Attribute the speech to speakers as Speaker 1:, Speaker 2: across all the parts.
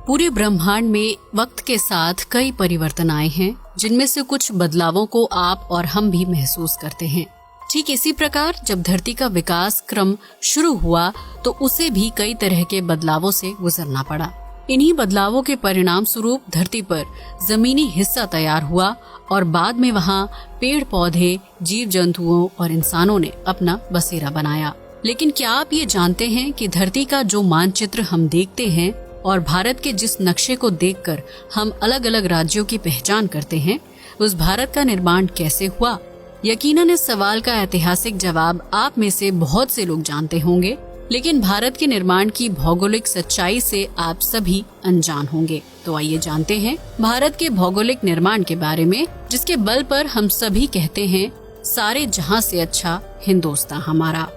Speaker 1: पूरे ब्रह्मांड में वक्त के साथ कई परिवर्तन आए हैं, जिनमें से कुछ बदलावों को आप और हम भी महसूस करते हैं। ठीक इसी प्रकार जब धरती का विकास क्रम शुरू हुआ तो उसे भी कई तरह के बदलावों से गुजरना पड़ा। इन्हीं बदलावों के परिणाम स्वरूप धरती पर जमीनी हिस्सा तैयार हुआ और बाद में वहाँ पेड़ पौधे, जीव जंतुओं और इंसानों ने अपना बसेरा बनाया। लेकिन क्या आप ये जानते हैं कि धरती का जो मानचित्र हम देखते हैं और भारत के जिस नक्शे को देखकर हम अलग अलग राज्यों की पहचान करते हैं, उस भारत का निर्माण कैसे हुआ? यकीनन इस सवाल का ऐतिहासिक जवाब आप में से बहुत से लोग जानते होंगे, लेकिन भारत के निर्माण की भौगोलिक सच्चाई से आप सभी अनजान होंगे। तो आइए जानते हैं भारत के भौगोलिक निर्माण के बारे में, जिसके बल पर हम सभी कहते हैं सारे जहां से अच्छा हिंदुस्तान हमारा।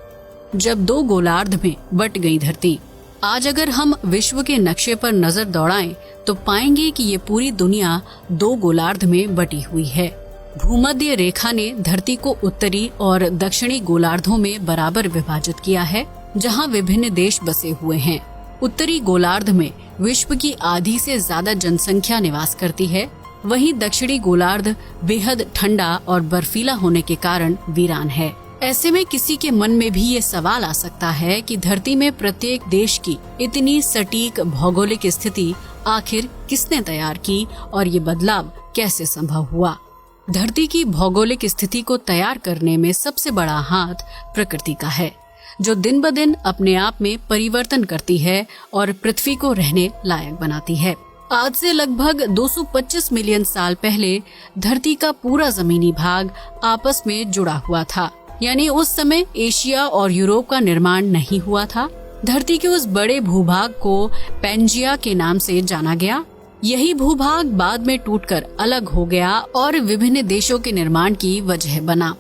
Speaker 1: जब दो गोलार्ध में बट गई धरती। आज अगर हम विश्व के नक्शे पर नजर दौड़ाएं तो पाएंगे कि ये पूरी दुनिया दो गोलार्ध में बटी हुई है। भूमध्य रेखा ने धरती को उत्तरी और दक्षिणी गोलार्धों में बराबर विभाजित किया है, जहां विभिन्न देश बसे हुए हैं। उत्तरी गोलार्ध में विश्व की आधी से ज्यादा जनसंख्या निवास करती है, वहीं दक्षिणी गोलार्ध बेहद ठंडा और बर्फीला होने के कारण वीरान है। ऐसे में किसी के मन में भी ये सवाल आ सकता है कि धरती में प्रत्येक देश की इतनी सटीक भौगोलिक स्थिति आखिर किसने तैयार की और ये बदलाव कैसे संभव हुआ? धरती की भौगोलिक स्थिति को तैयार करने में सबसे बड़ा हाथ प्रकृति का है, जो दिन ब दिन अपने आप में परिवर्तन करती है और पृथ्वी को रहने लायक बनाती है। आज से लगभग 225 मिलियन साल पहले धरती का पूरा जमीनी भाग आपस में जुड़ा हुआ था, यानी उस समय एशिया और यूरोप का निर्माण नहीं हुआ था। धरती के उस बड़े भूभाग को पैंजिया के नाम से जाना गया। यही भूभाग बाद में टूटकर अलग हो गया और विभिन्न देशों के निर्माण की वजह बना।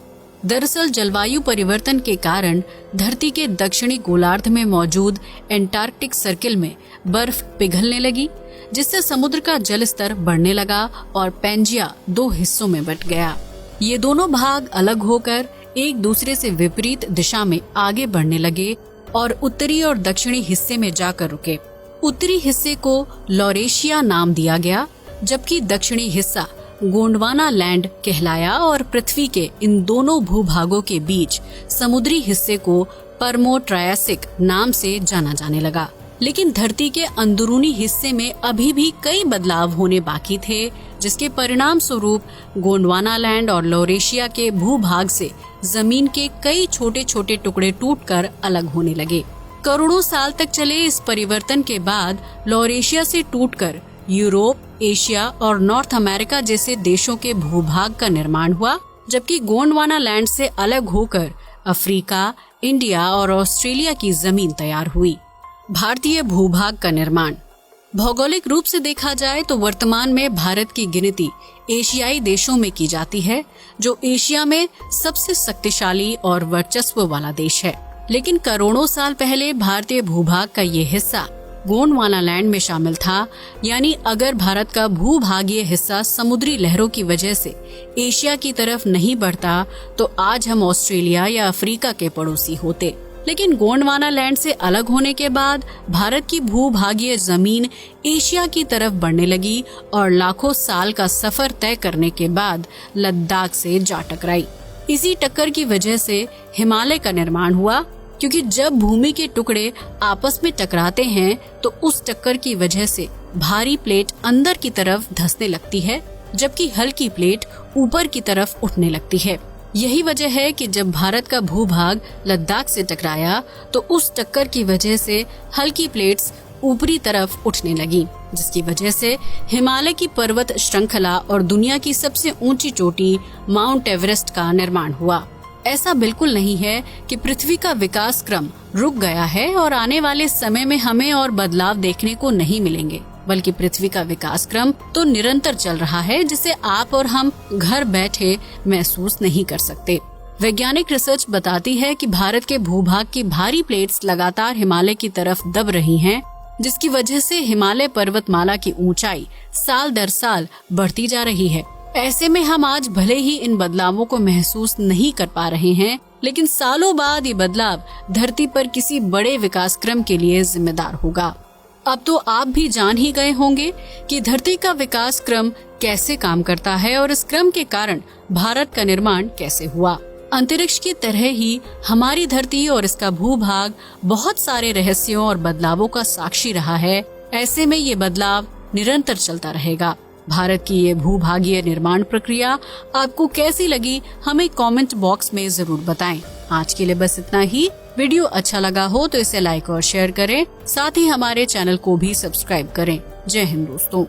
Speaker 1: दरअसल जलवायु परिवर्तन के कारण धरती के दक्षिणी गोलार्ध में मौजूद एंटार्कटिक सर्किल में बर्फ पिघलने लगी, जिससे समुद्र का जल स्तर बढ़ने लगा और पैंजिया दो हिस्सों में बट गया। ये दोनों भाग अलग होकर एक दूसरे से विपरीत दिशा में आगे बढ़ने लगे और उत्तरी और दक्षिणी हिस्से में जाकर रुके। उत्तरी हिस्से को लॉरेशिया नाम दिया गया, जबकि दक्षिणी हिस्सा गोंडवाना लैंड कहलाया और पृथ्वी के इन दोनों भूभागों के बीच समुद्री हिस्से को परमो ट्रायसिक नाम से जाना जाने लगा। लेकिन धरती के अंदरूनी हिस्से में अभी भी कई बदलाव होने बाकी थे, जिसके परिणाम स्वरूप गोंडवाना लैंड और लॉरेशिया के भूभाग से जमीन के कई छोटे छोटे टुकड़े टूटकर अलग होने लगे। करोड़ों साल तक चले इस परिवर्तन के बाद लॉरेशिया से टूटकर यूरोप, एशिया और नॉर्थ अमेरिका जैसे देशों के भूभाग का निर्माण हुआ, जबकि गोंडवाना लैंड से अलग होकर अफ्रीका, इंडिया और ऑस्ट्रेलिया की जमीन तैयार हुई। भारतीय भूभाग का निर्माण। भौगोलिक रूप से देखा जाए तो वर्तमान में भारत की गिनती एशियाई देशों में की जाती है, जो एशिया में सबसे शक्तिशाली और वर्चस्व वाला देश है। लेकिन करोड़ों साल पहले भारतीय भूभाग का ये हिस्सा गोंडवाना लैंड में शामिल था, यानी अगर भारत का भूभागीय हिस्सा समुद्री लहरों की वजह से एशिया की तरफ नहीं बढ़ता तो आज हम ऑस्ट्रेलिया या अफ्रीका के पड़ोसी होते। लेकिन गोंडवाना लैंड से अलग होने के बाद भारत की भूभागीय जमीन एशिया की तरफ बढ़ने लगी और लाखों साल का सफर तय करने के बाद लद्दाख से जा टकराई। इसी टक्कर की वजह से हिमालय का निर्माण हुआ, क्योंकि जब भूमि के टुकड़े आपस में टकराते हैं तो उस टक्कर की वजह से भारी प्लेट अंदर की तरफ धंसने लगती है, जबकि हल्की प्लेट ऊपर की तरफ उठने लगती है। यही वजह है कि जब भारत का भूभाग लद्दाख से टकराया तो उस टक्कर की वजह से हल्की प्लेट्स ऊपरी तरफ उठने लगी, जिसकी वजह से हिमालय की पर्वत श्रृंखला और दुनिया की सबसे ऊंची चोटी माउंट एवरेस्ट का निर्माण हुआ। ऐसा बिल्कुल नहीं है कि पृथ्वी का विकास क्रम रुक गया है और आने वाले समय में हमें और बदलाव देखने को नहीं मिलेंगे, बल्कि पृथ्वी का विकास क्रम तो निरंतर चल रहा है, जिसे आप और हम घर बैठे महसूस नहीं कर सकते। वैज्ञानिक रिसर्च बताती है कि भारत के भूभाग की भारी प्लेट्स लगातार हिमालय की तरफ दब रही हैं, जिसकी वजह से हिमालय पर्वतमाला की ऊंचाई साल दर साल बढ़ती जा रही है। ऐसे में हम आज भले ही इन बदलावों को महसूस नहीं कर पा रहे हैं, लेकिन सालों बाद ये बदलाव धरती पर किसी बड़े विकास क्रम के लिए जिम्मेदार होगा। अब तो आप भी जान ही गए होंगे कि धरती का विकास क्रम कैसे काम करता है और इस क्रम के कारण भारत का निर्माण कैसे हुआ। अंतरिक्ष की तरह ही हमारी धरती और इसका भूभाग बहुत सारे रहस्यों और बदलावों का साक्षी रहा है। ऐसे में ये बदलाव निरंतर चलता रहेगा। भारत की ये भूभागीय निर्माण प्रक्रिया आपको कैसी लगी, हमें कमेंट बॉक्स में जरूर बताएं। आज के लिए बस इतना ही। वीडियो अच्छा लगा हो तो इसे लाइक और शेयर करें, साथ ही हमारे चैनल को भी सब्सक्राइब करें। जय हिंद दोस्तों।